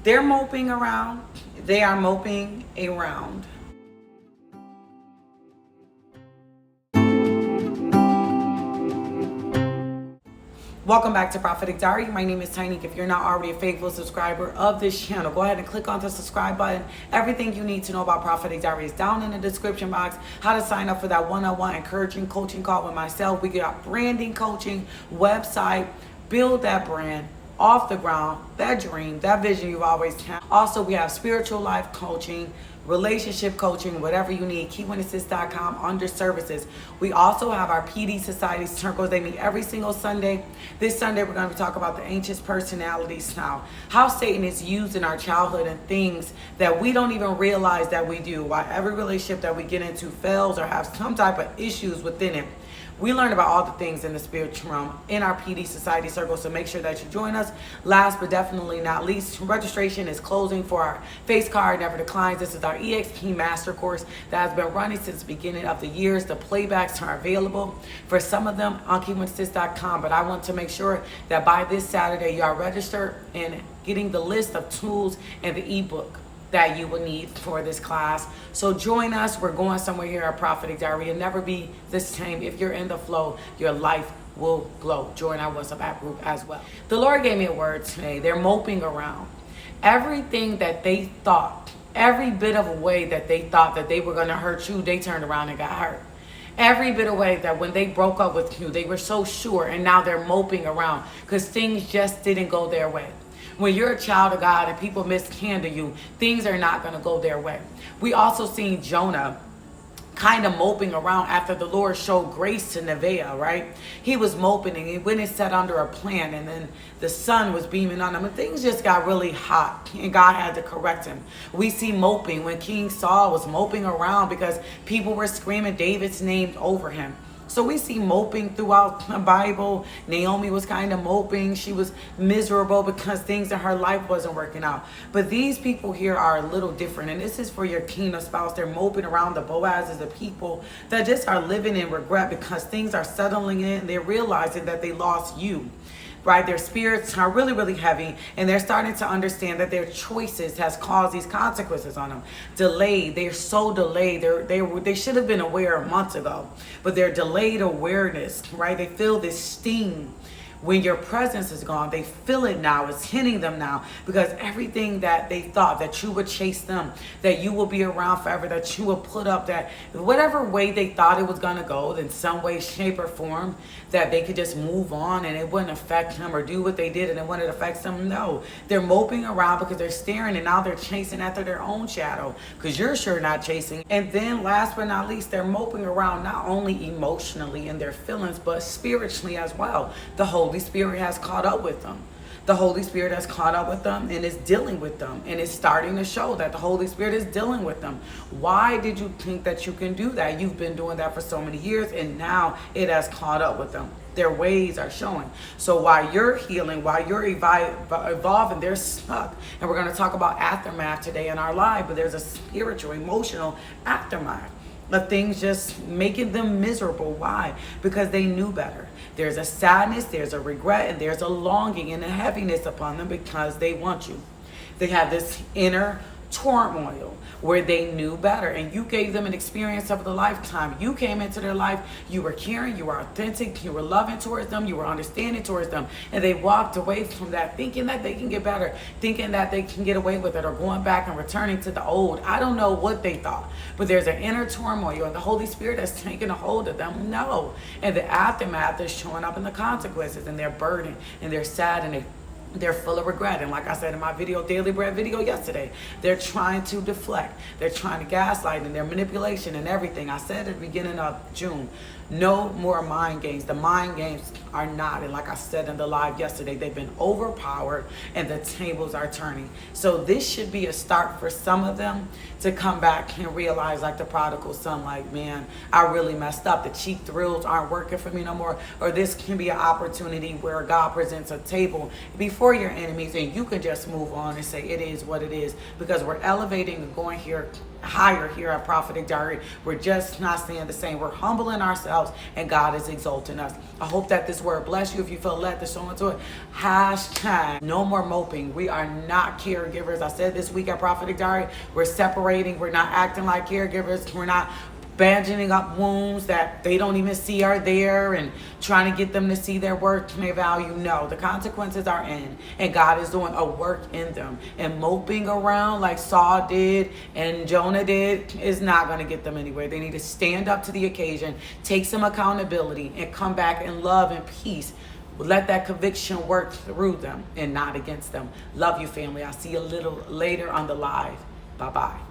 They're moping around. They are moping around. Welcome back to Prophetic Diary. My name is Tiny. If you're not already a faithful subscriber of this channel, go ahead and click on the subscribe button. Everything you need to know about Prophetic Diary is down in the description box. How to sign up for that one-on-one encouraging coaching call with myself. We got branding coaching, website, build that brand off the ground, that dream, that vision you've always had. Also, we have spiritual life coaching, relationship coaching, whatever you need. KeyWinAssist.com under services. We also have our PD Society circles. They meet every single Sunday. This Sunday, we're going to talk about the ancient personalities now. How Satan is used in our childhood and things that we don't even realize that we do. Why every relationship that we get into fails or have some type of issues within it. We learn about all the things in the spiritual realm in our PD Society circle, so make sure that you join us. Last but definitely not least, registration is closing for our Face Card Never Declines. This is our EXP Master Course that has been running since the beginning of the years. The playbacks are available for some of them on KeyWinAssist.com, but I want to make sure that by this Saturday you are registered and getting the list of tools and the ebook that you will need for this class. So join us. We're going somewhere here at Prophetic Diary. It'll never be the same. If you're in the flow, your life will glow. Join our WhatsApp app group as well. The Lord gave me a word today. They're moping around. Everything that they thought, every bit of a way that they thought that they were going to hurt you, they turned around and got hurt. Every bit of way that when they broke up with you, they were so sure, and now they're moping around because things just didn't go their way. When you're a child of God and people mishandle you, things are not going to go their way. We also seen Jonah kind of moping around after the Lord showed grace to Nevaeh, right? He was moping and he went and sat under a plant, and then the sun was beaming on him and things just got really hot and God had to correct him. We see moping when King Saul was moping around because people were screaming David's name over him. So we see moping throughout the Bible. Naomi was kind of moping. She was miserable because things in her life wasn't working out. But these people here are a little different. And this is for your kingdom spouse. They're moping around the Boazes, the people that just are living in regret because things are settling in. They're realizing that they lost you. Right, their spirits are really, really heavy, and they're starting to understand that their choices has caused these consequences on them. Delayed, they're so delayed. They should have been aware months ago, but they're delayed awareness. Right, they feel this sting. When your presence is gone, they feel it now. It's hitting them now because everything that they thought that you would chase them, that you will be around forever, that you will put up, that whatever way they thought it was going to go in some way, shape, or form, that they could just move on and it wouldn't affect them or do what they did and it wouldn't affect them. No, they're moping around because they're staring and now they're chasing after their own shadow because you're sure not chasing. And then last but not least, they're moping around not only emotionally in their feelings, but spiritually as well. The Holy Spirit has caught up with them. The Holy Spirit has caught up with them and is dealing with them, and it's starting to show that the Holy Spirit is dealing with them. Why did you think that you can do that? You've been doing that for so many years, and now it has caught up with them. Their ways are showing. So while you're healing, while you're evolving, they're stuck. And we're going to talk about aftermath today in our life, but there's a spiritual, emotional aftermath of things just making them miserable. Why? Because they knew better. There's a sadness, there's a regret, and there's a longing and a heaviness upon them because they want you. They have this inner turmoil where they knew better, and you gave them an experience of the lifetime. You came into their life, you were caring, you were authentic, you were loving towards them, you were understanding towards them, and they walked away from that thinking that they can get better, thinking that they can get away with it, or going back and returning to the old. I don't know what they thought, but there's an inner turmoil and the Holy Spirit has taken a hold of them. No. And the aftermath is showing up in the consequences, and they're burdened and they're sad and they're full of regret. And like I said in my Daily Bread video yesterday, they're trying to deflect. They're trying to gaslight, and their manipulation and everything. I said at the beginning of June, no more mind games. The mind games are not. And like I said in the live yesterday, they've been overpowered and the tables are turning. So this should be a start for some of them to come back and realize, like the prodigal son, like, man, I really messed up. The cheap thrills aren't working for me no more. Or this can be an opportunity where God presents a table before for your enemies, and you can just move on and say it is what it is, because we're elevating and going here higher here at Prophetic Diary. We're just not staying the same. We're humbling ourselves, and God is exalting us. I hope that this word bless you. If you feel led to sow into it, hashtag no more moping. We are not caregivers. I said this week at Prophetic Diary, we're separating. We're not acting like caregivers. We're not bandaging up wounds that they don't even see are there and trying to get them to see their worth and their value. No, the consequences are in, and God is doing a work in them. And moping around like Saul did and Jonah did is not going to get them anywhere. They need to stand up to the occasion, take some accountability, and come back in love and peace. Let that conviction work through them and not against them. Love you, family. I'll see you a little later on the live. Bye-bye.